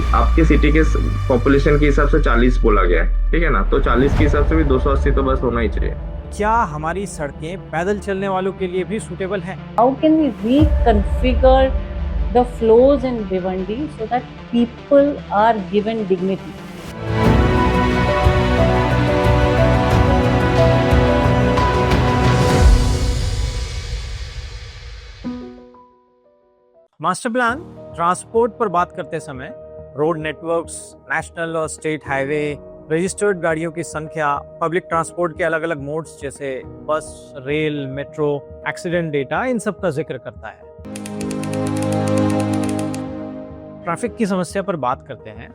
आपके सिटी के पॉपुलेशन के हिसाब से 40 बोला गया है, ठीक है ना, तो 40 के हिसाब से भी 280 तो बस होना ही चाहिए। क्या हमारी सड़कें पैदल चलने वालों के लिए भी सूटेबल हैं? How can we reconfigure the flows in Bhiwandi so that people are given dignity? Master plan transport पर बात करते समय रोड नेटवर्क्स, नेशनल और स्टेट हाईवे, रजिस्टर्ड गाड़ियों की संख्या, पब्लिक ट्रांसपोर्ट के अलग अलग मोड्स जैसे बस, रेल, मेट्रो, एक्सीडेंट डेटा, इन सब का जिक्र करता है। ट्रैफिक की समस्या पर बात करते हैं।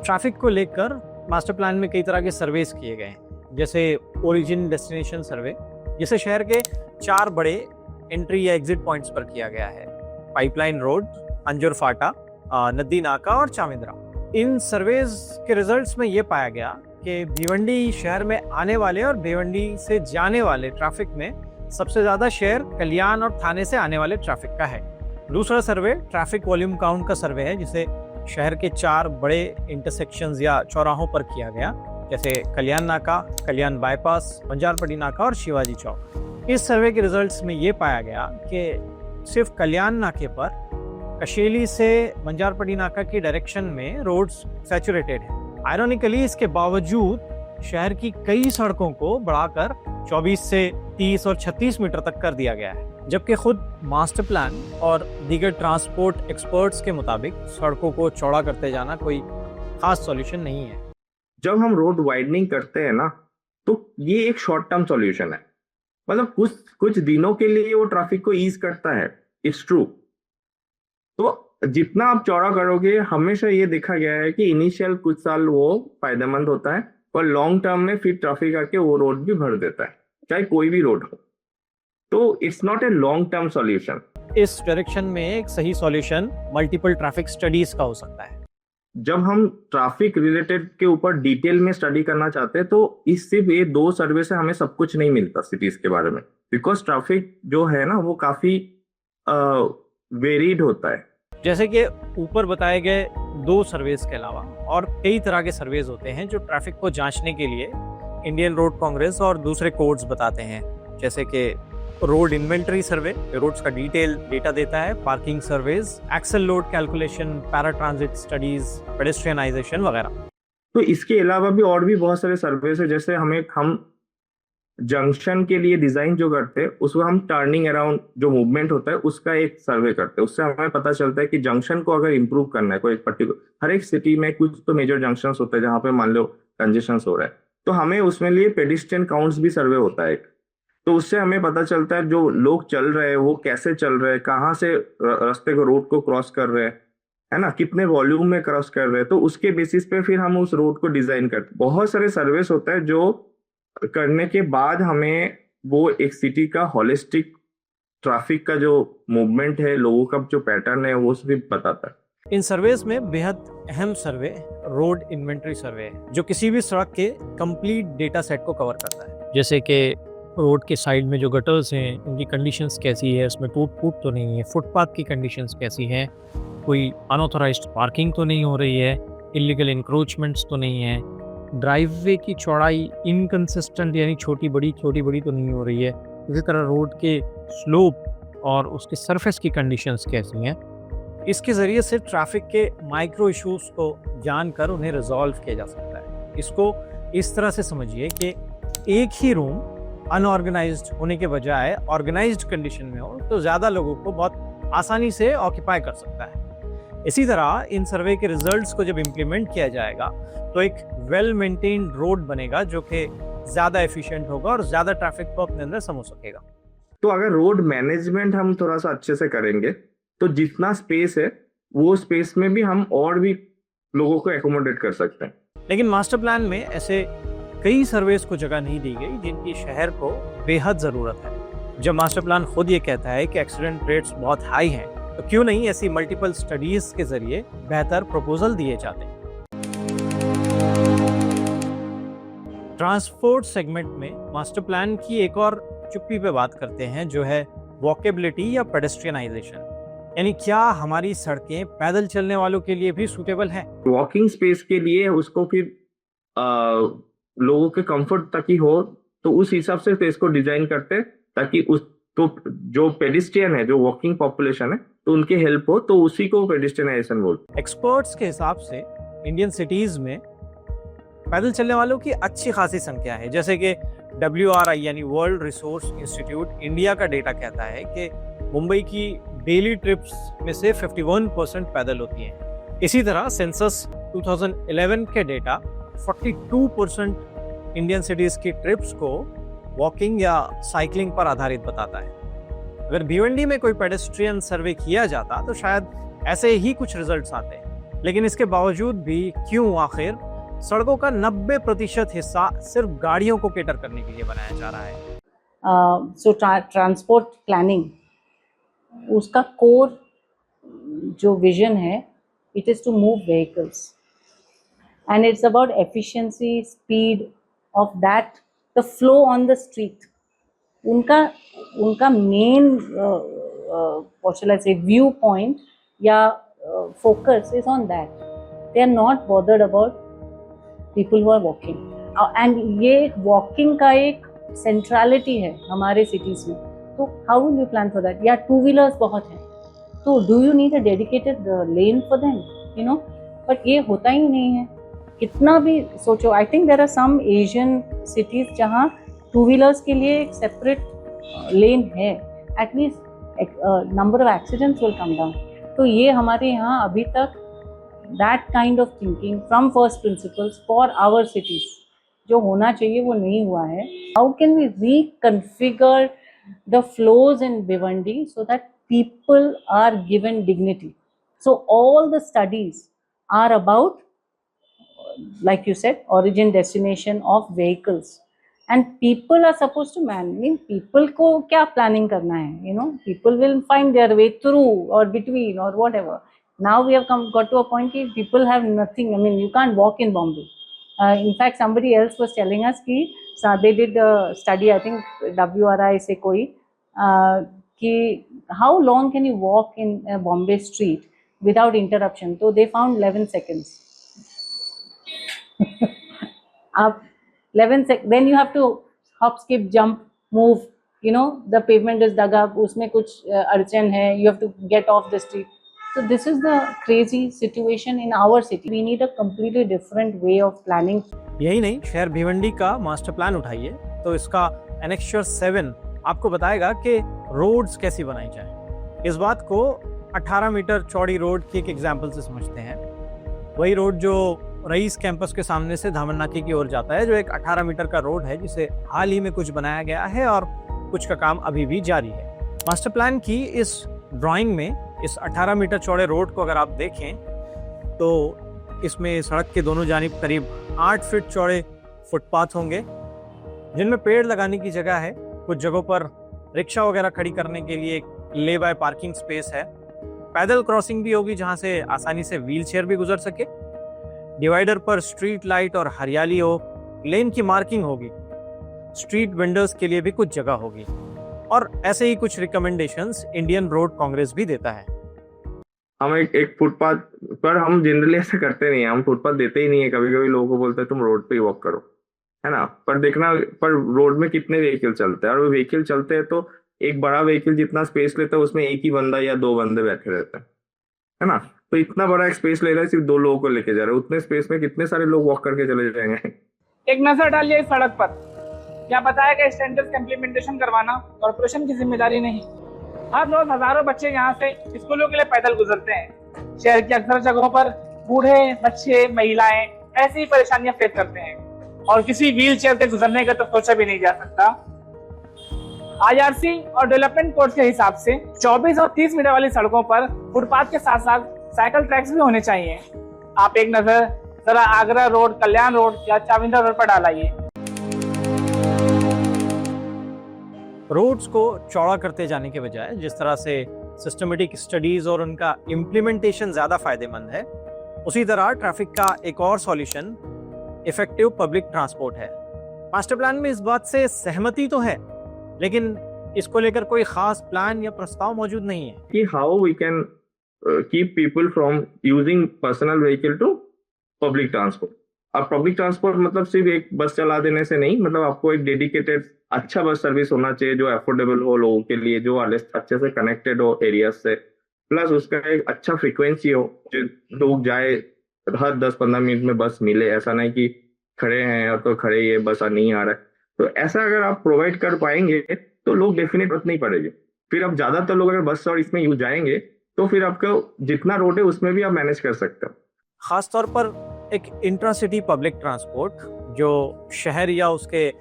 ट्रैफिक को लेकर मास्टर प्लान में कई तरह के सर्वेस किए गए हैं, जैसे ओरिजिन डेस्टिनेशन सर्वे, जिसे शहर के 4 बड़े एंट्री या एग्जिट पॉइंट्स पर किया गया है: पाइपलाइन रोड, अंजुर फाटा, नदी नाका और चामिंद्रा। इन सर्वेज के रिजल्ट्स में ये पाया गया कि भिवंडी शहर में आने वाले और भिवंडी से जाने वाले ट्रैफिक में सबसे ज्यादा शेयर कल्याण और थाने से आने वाले ट्रैफिक का है। दूसरा सर्वे ट्रैफिक वॉल्यूम काउंट का सर्वे है, जिसे शहर के 4 बड़े इंटरसेक्शंस या चौराहों पर किया गया, जैसे कल्याण नाका, कल्याण बाईपास, बंजारपट्टी नाका और शिवाजी चौक। इस सर्वे के रिजल्ट्स में ये पाया गया कि सिर्फ कल्याण नाके पर कशेली से बंजारपट्टी नाका की डायरेक्शन में रोड्स सैचुरेटेड है। आयरॉनिकली इसके बावजूद शहर की कई सड़कों को बढ़ाकर 24 से 30 और 36 मीटर तक कर दिया गया है, जबकि खुद मास्टर प्लान और दीगर ट्रांसपोर्ट एक्सपर्ट्स के मुताबिक सड़कों को चौड़ा करते जाना कोई खास सॉल्यूशन नहीं है। जब हम रोड वाइडनिंग करते हैं ना, तो ये एक शॉर्ट टर्म सॉल्यूशन है, मतलब कुछ दिनों के लिए वो ट्रैफिक को ईज करता है, इट्स ट्रू। तो जितना आप चौड़ा करोगे, हमेशा ये देखा गया है कि इनिशियल कुछ साल वो फायदेमंद होता है, और लॉन्ग टर्म में फिर ट्रैफिक आके वो रोड भी भर देता है, चाहे कोई भी रोड हो। तो it's not a long term solution. इस डायरेक्शन में एक सही सॉल्यूशन मल्टीपल ट्रैफिक स्टडीज का हो सकता है। जब हम ट्रैफिक रिलेटेड के ऊपर डिटेल में स्टडी करना चाहते हैं, तो इस सिर्फ ये 2 सर्वे से हमें सब कुछ नहीं मिलता सिटीज के बारे में, बिकॉज ट्रैफिक जो है ना वो काफी वेरिड होता है। जैसे कि ऊपर बताए गए 2 सर्वेज के अलावा और कई तरह के सर्वेज होते हैं जो ट्रैफिक को जांचने के लिए इंडियन रोड कांग्रेस और दूसरे कोड्स बताते हैं, जैसे कि रोड इन्वेंटरी सर्वे, रोड्स का डिटेल डेटा देता है, parking surveys, axle load calculation, para transit studies, pedestrianization वगैरह। तो इसके अलावा भी और भी बहुत सारे सर्वेस है, जैसे हम जंक्शन के लिए डिजाइन जो करते हैं, उसको हम टर्निंग अराउंड जो मूवमेंट होता है उसका एक सर्वे करते हैं। उससे हमें पता चलता है कि जंक्शन को अगर इंप्रूव करना है, कोई पर्टिकुलर हर एक सिटी में कुछ तो मेजर जंक्शन होते हैं जहां पे मान लो कंजेशन हो रहा है, तो हमें उसमें लिए पेडिस्ट्रियन काउंट्स भी सर्वे होता है। तो उससे हमें पता चलता है जो लोग चल रहे हैं वो कैसे चल रहे हैं, कहाँ से रास्ते को, रोड को क्रॉस कर रहे हैं, है ना, कितने वॉल्यूम में क्रॉस कर रहे हैं। तो उसके बेसिस पे फिर हम उस रोड को डिजाइन करते हैं। बहुत सारे सर्वेस होता है जो करने के बाद हमें वो एक सिटी का होलिस्टिक ट्रैफिक का जो मूवमेंट है, लोगों का जो पैटर्न है, वो भी बताता है। इन सर्वेस में बेहद अहम सर्वे रोड इन्वेंटरी सर्वे है, जो किसी भी सड़क के कंप्लीट डेटा सेट को कवर करता है, जैसे कि रोड के साइड में जो गटर्स हैं उनकी कंडीशंस कैसी है, उसमें टूट फूट तो नहीं है, फुटपाथ की कंडीशंस कैसी हैं, कोई अनऑथराइज्ड पार्किंग तो नहीं हो रही है, इलीगल इंक्रोचमेंट्स तो नहीं है, ड्राइववे की चौड़ाई इनकंसिस्टेंट यानी छोटी बड़ी तो नहीं हो रही है, इसी तरह रोड के स्लोप और उसके सरफेस की कंडीशंस कैसी हैं। इसके ज़रिए से ट्रैफिक के माइक्रो इश्यूज को जानकर उन्हें रिजॉल्व किया जा सकता है। इसको इस तरह से समझिए कि एक ही रूम अनऑर्गेनाइज्ड होने के बजाय ऑर्गेनाइज्ड कंडीशन में हो तो ज़्यादा लोगों को बहुत आसानी से ऑक्यूपाई कर सकता है। इसी तरह इन सर्वे के रिजल्ट्स को जब इम्प्लीमेंट किया जाएगा तो एक वेल मेंटेन्ड रोड बनेगा जो कि ज़्यादा एफिशिएंट होगा और ज़्यादा ट्रैफिक को अपने अंदर समो सकेगा। तो अगर रोड मैनेजमेंट हम थोड़ा सा अच्छे से करेंगे तो जितना स्पेस है वो स्पेस में भी हम और भी लोगों को एकोमोडेट कर सकते हैं। लेकिन मास्टर प्लान में ऐसे कई सर्वेस को जगह नहीं दी गई जिनकी शहर को बेहद ज़रूरत है। जब मास्टर प्लान खुद ये कहता है कि एक्सीडेंट रेट्स बहुत हाई हैं, तो क्यों नहीं ऐसी मल्टीपल स्टडीज के जरिए बेहतर प्रपोजल दिए जाते हैं। ट्रांसपोर्ट सेगमेंट में मास्टर प्लान की एक और चुप्पी पे बात करते हैं, जो है वॉकेबिलिटी या पेडेस्ट्रियनाइजेशन। यानी क्या हमारी सड़कें पैदल चलने वालों के लिए भी सूटेबल हैं? वॉकिंग स्पेस के लिए उसको फिर लोगों के कंफर्ट तक ही हो, तो उस हिसाब से स्पेस को डिजाइन करते ताकि उस तो जो पेडिस्ट्रियन है, जो वॉकिंग पॉपुलेशन है, तो उनकी हेल्प हो, तो उसी को पेडिस्ट्रियनाइजेशन बोलते हैं। एक्सपर्ट्स के हिसाब से इंडियन सिटीज में पैदल चलने वालों की अच्छी खासी संख्या है। जैसे कि WRI यानी वर्ल्ड रिसोर्स इंस्टीट्यूट इंडिया का डेटा कहता है कि मुंबई की डेली ट्रिप्स में से 51% पैदल होती हैं। इसी तरह सेंसस 2011 के डेटा 42% इंडियन सिटीज की ट्रिप्स को वॉकिंग या साइकिलिंग पर आधारित बताता है। अगर भिवंडी में कोई पेडेस्ट्रियन सर्वे किया जाता तो शायद ऐसे ही कुछ रिजल्ट्स आते, लेकिन इसके बावजूद भी क्यों आखिर सड़कों का 90% हिस्सा सिर्फ गाड़ियों को केटर करने के लिए बनाया जा रहा है? सो ट्रांसपोर्ट प्लानिंग, उसका कोर जो विजन है, it is to move vehicles and it's about efficiency, speed of that, the flow on the street. उनका main what shall I say viewpoint या focus is on that. They are not bothered about people who are walking. And ये walking का एक centrality है हमारे cities में, तो how will you plan for that? या टू व्हीलर्स बहुत हैं, तो do you need a dedicated lane for them, you know? But ये होता ही नहीं है। कितना भी सोचो, I think there are some Asian cities जहाँ टू व्हीलर्स के लिए एक सेपरेट लेन है, at least number of accidents will come down. तो ये हमारे यहाँ अभी तक that kind of thinking from first principles for our cities जो होना चाहिए वो नहीं हुआ है। How can we reconfigure the flows in Bhiwandi so that people are given dignity? So all the studies are about, like you said, origin destination of vehicles, and people are supposed to mean people को क्या planning करना है, you know? People will find their way through or between or whatever. Now we have got to a point कि people have nothing. I mean, you can't walk in Bombay. In fact, somebody else was telling us कि they did a study, I think WRI से कोई कि how long can you walk in a Bombay street without interruption? So they found 11 seconds. Up 11 seconds. Then you have to hop, skip, jump, move. You know, the pavement is dug up. उसमें कुछ अड़चन है. You have to get off the street. So this is the crazy situation in our city. We need a completely different way of planning. यही नहीं, शहर भिवंडी का master plan उठाइए तो इसका एनेक्चर 7 आपको बताएगा कि रोड्स कैसी बनाई जाए। इस बात को 18 मीटर चौड़ी रोड की एक एग्जाम्पल से समझते हैं। वही रोड जो रईस कैंपस के सामने से धामननाकी की ओर जाता है, जो एक 18 मीटर का रोड है जिसे हाल ही में कुछ बनाया गया है और कुछ का काम अभी भी जारी है। मास्टर प्लान की इस ड्राइंग में इस 18 मीटर चौड़े रोड को अगर आप देखें तो इसमें सड़क के दोनों जानिब करीब 8 फीट चौड़े फुटपाथ होंगे जिनमें पेड़ लगाने की जगह है। कुछ जगहों पर रिक्शा वगैरह खड़ी करने के लिए एक ले बाय पार्किंग स्पेस है। पैदल क्रॉसिंग भी होगी जहां से आसानी से व्हील चेयर भी गुजर सके। डिवाइडर पर स्ट्रीट लाइट और हरियाली हो, लेन की मार्किंग होगी, स्ट्रीट वेंडर्स के लिए भी कुछ जगह होगी और ऐसे ही कुछ रिकमेंडेशंस इंडियन रोड कांग्रेस भी देता है। हम एक फुटपाथ पर हम जनरली ऐसा करते नहीं है, हम फुटपाथ देते ही नहीं है। कभी कभी लोगों को बोलते हैं तुम रोड पे ही वॉक करो, है ना? पर देखना, पर रोड में कितने व्हीकल चलते हैं, और वो व्हीकल चलते हैं तो एक बड़ा व्हीकल जितना स्पेस लेता है उसमें एक ही बंदा या 2 बंदे बैठे रहते हैं, है ना? तो इतना बड़ा एक स्पेस ले रहा है, सिर्फ 2 लोगों को लेके जा रहे हैं, उतने स्पेस में कितने सारे लोग वॉक करके चले जाएंगे। एक नजर डालिए इस सड़क पर, क्या बताया कि स्टैंडर्ड्स का इम्प्लीमेंटेशन करवाना कॉर्पोरेशन की जिम्मेदारी नहीं। हर रोज हजारों बच्चे यहाँ से स्कूलों के लिए पैदल गुजरते हैं। शहर की अक्सर जगहों पर बूढ़े, बच्चे, महिलाएं ऐसी ही परेशानियां फेस करते हैं और किसी व्हील चेयर से गुजरने का तो सोचा भी नहीं जा सकता। IRC और डेवलपमेंट कोड के हिसाब से 24 और 30 मीटर वाली सड़कों पर फुटपाथ के साथ साथ साइकिल ट्रैक्स भी होने चाहिए। आप एक नजर जरा आगरा रोड, कल्याण रोड या चाविंदा रोड पर डालिए। रोड्स को चौड़ा करते जाने के बजाय जिस तरह से सिस्टमेटिक स्टडीज और उनका इम्प्लीमेंटेशन ज्यादा फायदेमंद है, उसी तरह ट्रैफिक का एक और सॉल्यूशन इफेक्टिव पब्लिक ट्रांसपोर्ट है। मास्टर प्लान में इस बात से सहमति तो है, लेकिन इसको लेकर कोई खास प्लान या प्रस्ताव मौजूद नहीं है कि how we can keep people from using personal vehicle to public transport. अब पब्लिक ट्रांसपोर्ट मतलब सिर्फ एक बस चला देने से नहीं, मतलब आपको एक डेडिकेटेड अच्छा बस सर्विस होना चाहिए जो अफोर्डेबल हो लोगों के लिए, जो अच्छे से कनेक्टेड हो एरिया से, प्लस उसका एक अच्छा फ्रीक्वेंसी हो जो लोग जाए हर 10-15 मिनट में बस मिले, ऐसा नहीं कि खड़े हैं और तो खड़े ये बस नहीं आ रहा है। तो ऐसा अगर आप प्रोवाइड कर पाएंगे तो लोग डेफिनेट जरूरत नहीं पड़ेगी। फिर अब ज्यादातर लोग अगर बस और इसमें यूज जाएंगे तो फिर आपका जितना रोड है उसमें भी आप मैनेज कर सकते हो। खासतौर पर एक इंट्रासिटी पब्लिक ट्रांसपोर्ट जो शहर या उसके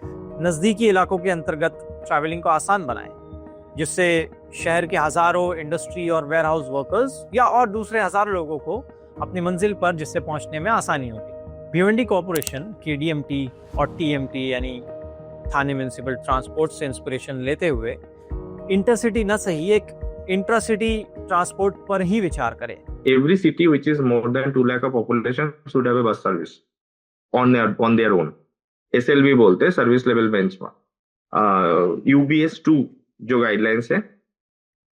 नज़दीकी इलाकों के अंतर्गत ट्रैवलिंग को आसान बनाए, जिससे शहर के हज़ारों इंडस्ट्री और वेयरहाउस वर्कर्स या और दूसरे हज़ारों लोगों को अपनी मंजिल पर जिससे पहुंचने में आसानी होगी। भिवंडी कॉरपोरेशन KDMT और TMT यानी थाने म्यूनिसिपल ट्रांसपोर्ट से इंस्पिरेशन लेते हुए इंटरसिटी न सही एक इंट्रासिटी ट्रांसपोर्ट पर ही विचार करे। Every city which is more than 2 lakh of population should have a bus service on their own. SLB बोलते हैं सर्विस लेवल बेंचमार्क। UBS 2 जो गाइडलाइंस है,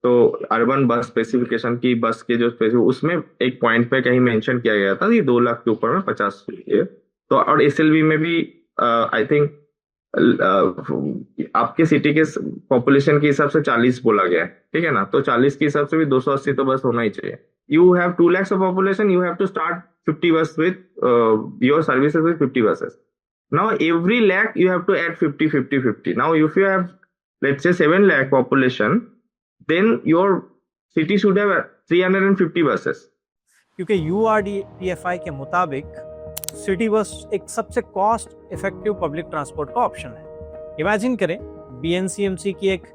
तो अर्बन बस स्पेसिफिकेशन की बस के जो उसमें एक पॉइंट पे कहीं मेंशन किया गया था कि 2 लाख के ऊपर में 50 है। तो और SLB में भी आई थिंक आपके सिटी के पॉपुलेशन के हिसाब से 40 बोला गया है, ठीक है ना। तो 40 के हिसाब से भी 280 तो बस होना ही चाहिए। You have 2 lakhs of population, you have to start 50 bus with your services with 50 buses. Now every lakh you have to add 50, 50, 50. Now if you have let's say 7 lakh population, then your city should have 350 buses. क्योंकि URDPFI के मुताबिक city bus एक सबसे cost effective public transport का option है। Imagine करें BNCMC की एक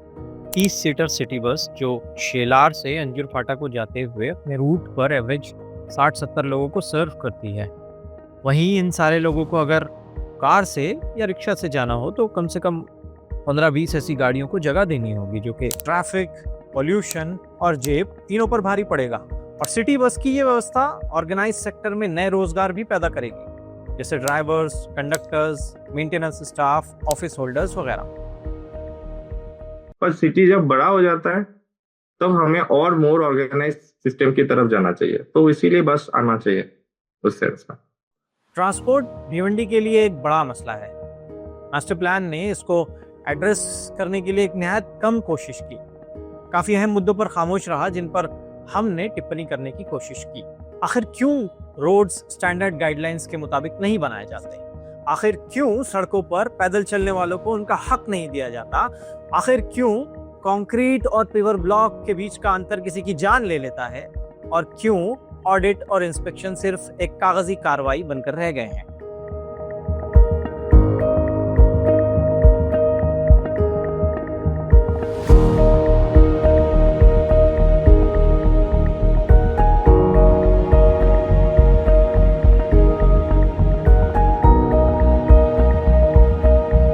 30 सीटर सिटी बस जो शेलार से अंजुर फाटा को जाते हुए अपने रूट पर एवरेज 60-70 लोगों को सर्व करती है। वहीं इन सारे लोगों को अगर कार से या रिक्शा से जाना हो तो कम से कम 15-20 ऐसी गाड़ियों को जगह देनी होगी, जो कि ट्रैफिक, पॉल्यूशन और जेब तीनों पर भारी पड़ेगा। और सिटी बस की ये व्यवस्था ऑर्गेनाइज सेक्टर में नए रोजगार भी पैदा करेगी, जैसे drivers, conductors, maintenance staff, office holders वगैरह। पर सिटी जब बड़ा हो जाता है तब हमें और मोर ऑर्गेनाइज सिस्टम की तरफ जाना चाहिए, तो इसीलिए बस आना चाहिए उस सेंस में। ट्रांसपोर्ट भिवंडी के लिए एक बड़ा मसला है। मास्टर प्लान ने इसको एड्रेस करने के लिए एक निहायत कम कोशिश की। काफ़ी अहम मुद्दों पर खामोश रहा जिन पर हमने टिप्पणी करने की कोशिश की। आखिर क्यों रोड्स स्टैंडर्ड गाइडलाइंस के मुताबिक नहीं बनाए जाते? आखिर क्यों सड़कों पर पैदल चलने वालों को उनका हक नहीं दिया जाता? आखिर क्यों कंक्रीट और पेवर ब्लॉक के बीच का अंतर किसी की जान ले लेता है? और क्यों ऑडिट और इंस्पेक्शन सिर्फ एक कागजी कार्रवाई बनकर रह गए हैं?